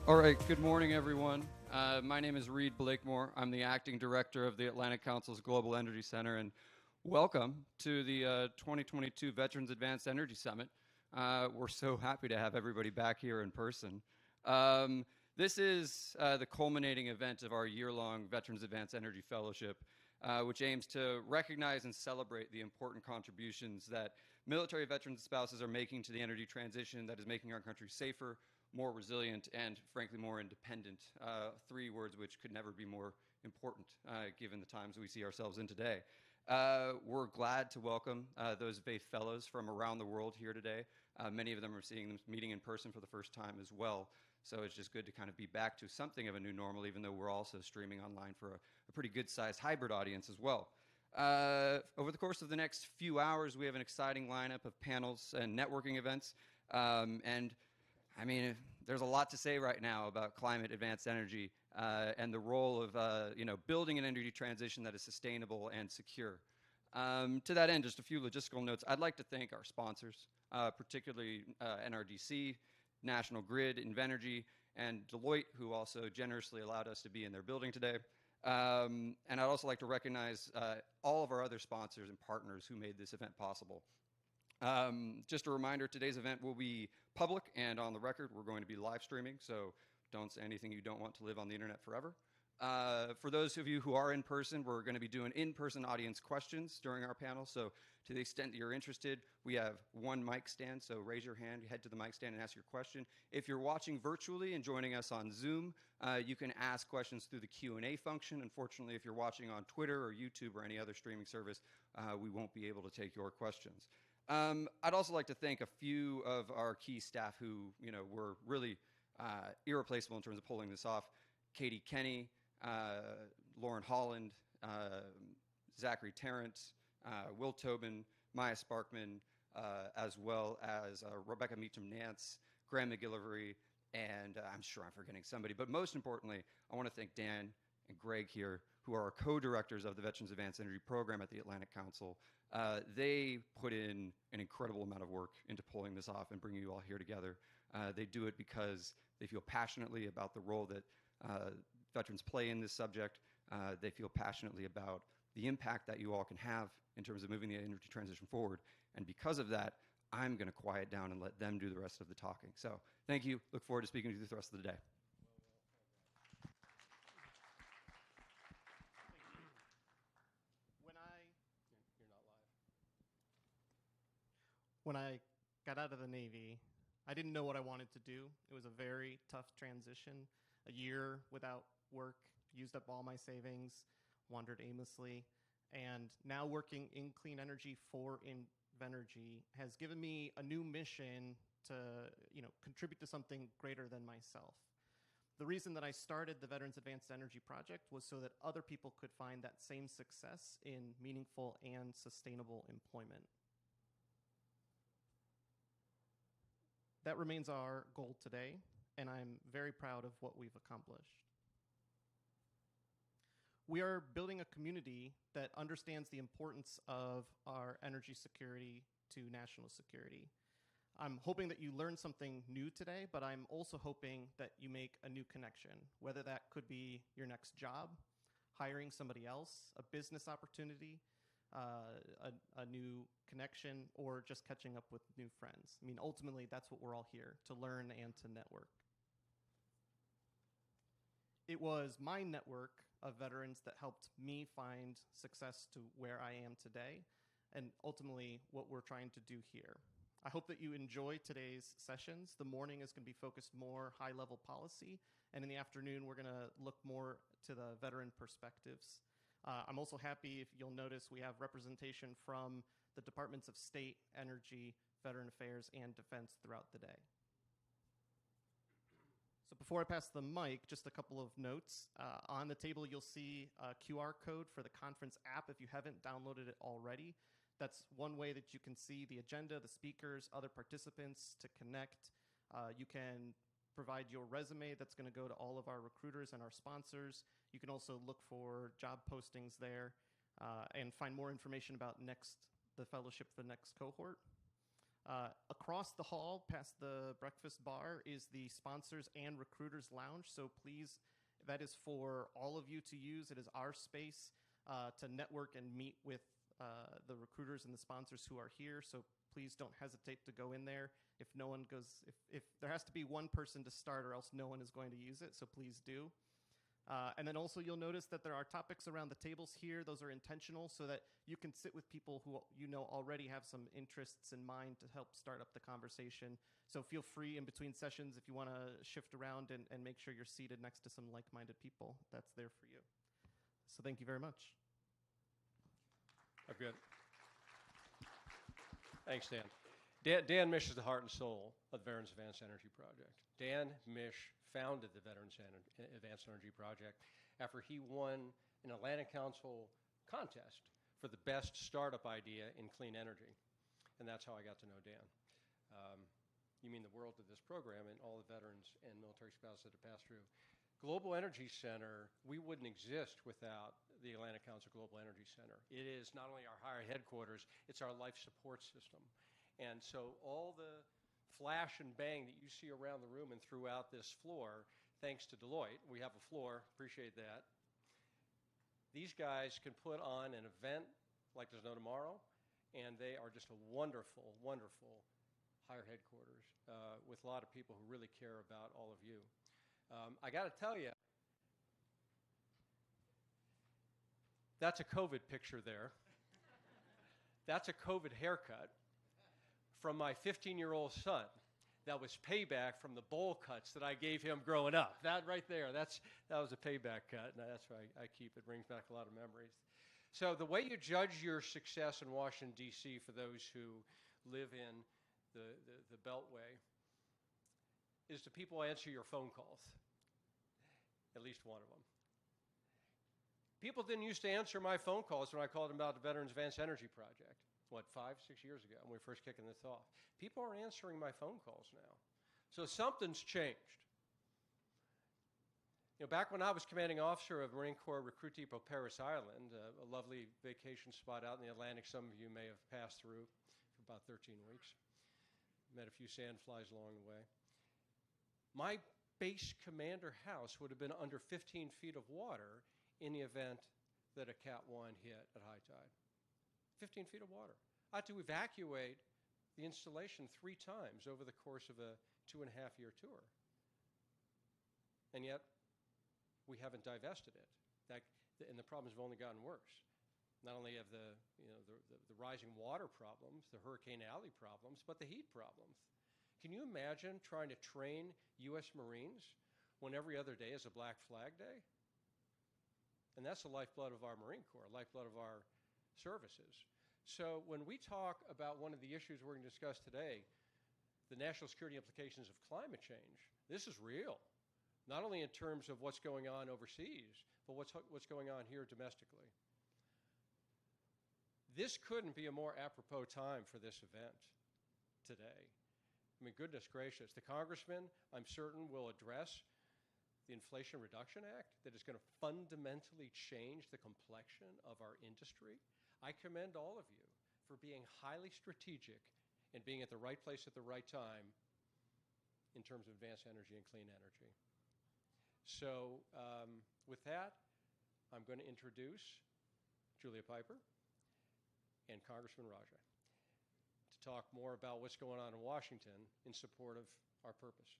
All right, good morning, everyone. My name is Reed Blakemore. I'm the acting director of the Atlantic Council's Global Energy Center, and welcome to the 2022 Veterans Advanced Energy Summit. We're so happy to have everybody back here in person. This is the culminating event of our year-long Veterans Advanced Energy Fellowship, which aims to recognize and celebrate the important contributions that military veterans spouses are making to the energy transition that is making our country safer, more resilient, and frankly more independent. Three words which could never be more important given the times we see ourselves in today. We're glad to welcome those VAIF fellows from around the world here today. Many of them are meeting in person for the first time as well. So it's just good to kind of be back to something of a new normal, even though we're also streaming online for a pretty good-sized hybrid audience as well. Over the course of the next few hours, we have an exciting lineup of panels and networking events. I mean, there's a lot to say right now about climate advanced energy and the role of building an energy transition that is sustainable and secure. To that end, just a few logistical notes. I'd like to thank our sponsors, particularly NRDC, National Grid, Invenergy, and Deloitte, who also generously allowed us to be in their building today. And I'd also like to recognize all of our other sponsors and partners who made this event possible. Just a reminder, today's event will be public and on the record. We're going to be live streaming, so don't say anything you don't want to live on the internet forever. For those of you who are in person, we're going to be doing in-person audience questions during our panel. So to the extent that you're interested, we have one mic stand. So raise your hand, head to the mic stand and ask your question. If you're watching virtually and joining us on Zoom, you can ask questions through the Q&A function. Unfortunately, if you're watching on Twitter or YouTube or any other streaming service, we won't be able to take your questions. I'd also like to thank a few of our key staff who, were really irreplaceable in terms of pulling this off. Katie Kenny, Lauren Holland, Zachary Tarrant, Will Tobin, Maya Sparkman, as well as Rebecca Meacham-Nance, Graham McGillivray, and I'm sure I'm forgetting somebody. But most importantly, I want to thank Dan and Greg here, who are our co-directors of the Veterans Advanced Energy Program at the Atlantic Council. They put in an incredible amount of work into pulling this off and bringing you all here together. They do it because they feel passionately about the role that veterans play in this subject. They feel passionately about the impact that you all can have in terms of moving the energy transition forward. And because of that, I'm going to quiet down and let them do the rest of the talking. So thank you. Look forward to speaking to you the rest of the day. When I got out of the Navy, I didn't know what I wanted to do. It was a very tough transition. A year without work, used up all my savings, wandered aimlessly, and now working in clean energy for Invenergy has given me a new mission to contribute to something greater than myself. The reason that I started the Veterans Advanced Energy Project was so that other people could find that same success in meaningful and sustainable employment. That remains our goal today, and I'm very proud of what we've accomplished. We are building a community that understands the importance of our energy security to national security. I'm hoping that you learn something new today, but I'm also hoping that you make a new connection, whether that could be your next job, hiring somebody else, a business opportunity, a new connection, or just catching up with new friends. I mean, ultimately, that's what we're all here, to learn and to network. It was my network of veterans that helped me find success to where I am today, and ultimately what we're trying to do here. I hope that you enjoy today's sessions. The morning is going to be focused more high-level policy, and in the afternoon, we're going to look more to the veteran perspectives. I'm also happy, if you'll notice, we have representation from the Departments of State, Energy, Veteran Affairs, and Defense throughout the day. So before I pass the mic, just a couple of notes. On the table, you'll see a QR code for the conference app if you haven't downloaded it already. That's one way that you can see the agenda, the speakers, other participants to connect. You can provide your resume that's going to go to all of our recruiters and our sponsors. You can also look for job postings there and find more information about the fellowship for the next cohort. Across the hall, past the breakfast bar, is the Sponsors and Recruiters Lounge. So please, that is for all of you to use. It is our space to network and meet with the recruiters and the sponsors who are here. So please don't hesitate to go in there. If no one goes, if there has to be one person to start, or else no one is going to use it. So please do. And then also you'll notice that there are topics around the tables here. Those are intentional so that you can sit with people who you know already have some interests in mind to help start up the conversation. So feel free in between sessions if you want to shift around and make sure you're seated next to some like-minded people. That's there for you. So thank you very much. Oh, good. Thanks, Dan. Dan Misch is the heart and soul of the Veterans Advanced Energy Project. Dan Misch founded the Veterans Advanced Energy Project after he won an Atlantic Council contest for the best startup idea in clean energy. And that's how I got to know Dan. You mean the world of this program and all the veterans and military spouses that have passed through. Global Energy Center, we wouldn't exist without the Atlantic Council Global Energy Center. It is not only our higher headquarters, it's our life support system. And so all the flash and bang that you see around the room and throughout this floor, thanks to Deloitte, we have a floor, appreciate that. These guys can put on an event like there's no tomorrow, and they are just a wonderful, wonderful higher headquarters with a lot of people who really care about all of you. I got to tell you, that's a COVID picture there. That's a COVID haircut from my 15-year-old son. That was payback from the bowl cuts that I gave him growing up. That right there, that was a payback cut, and that's why I keep it. Brings back a lot of memories. So the way you judge your success in Washington, D.C., for those who live in the Beltway, is do people answer your phone calls? At least one of them. People didn't used to answer my phone calls when I called them about the Veterans Advanced Energy Project. What, 5, 6 years ago when we were first kicking this off. People are answering my phone calls now. So something's changed. You know, back when I was commanding officer of Marine Corps Recruit Depot Paris Island, a lovely vacation spot out in the Atlantic some of you may have passed through for about 13 weeks. Met a few sandflies along the way. My base commander house would have been under 15 feet of water in the event that a Cat 1 hit at high tide. 15 feet of water. I had to evacuate the installation 3 times over the course of a 2.5-year tour. And yet, we haven't divested it. And the problems have only gotten worse. Not only have the rising water problems, the Hurricane Alley problems, but the heat problems. Can you imagine trying to train U.S. Marines when every other day is a Black Flag Day? And that's the lifeblood of our Marine Corps, lifeblood of our services. So when we talk about one of the issues we're going to discuss today, the national security implications of climate change, this is real. Not only in terms of what's going on overseas, but what's going on here domestically. This couldn't be a more apropos time for this event today. I mean, goodness gracious, the congressman, I'm certain, will address the Inflation Reduction Act that is going to fundamentally change the complexion of our industry. I commend all of you for being highly strategic and being at the right place at the right time in terms of advanced energy and clean energy. So with that, I'm going to introduce Julia Piper and Congressman Raja to talk more about what's going on in Washington in support of our purpose.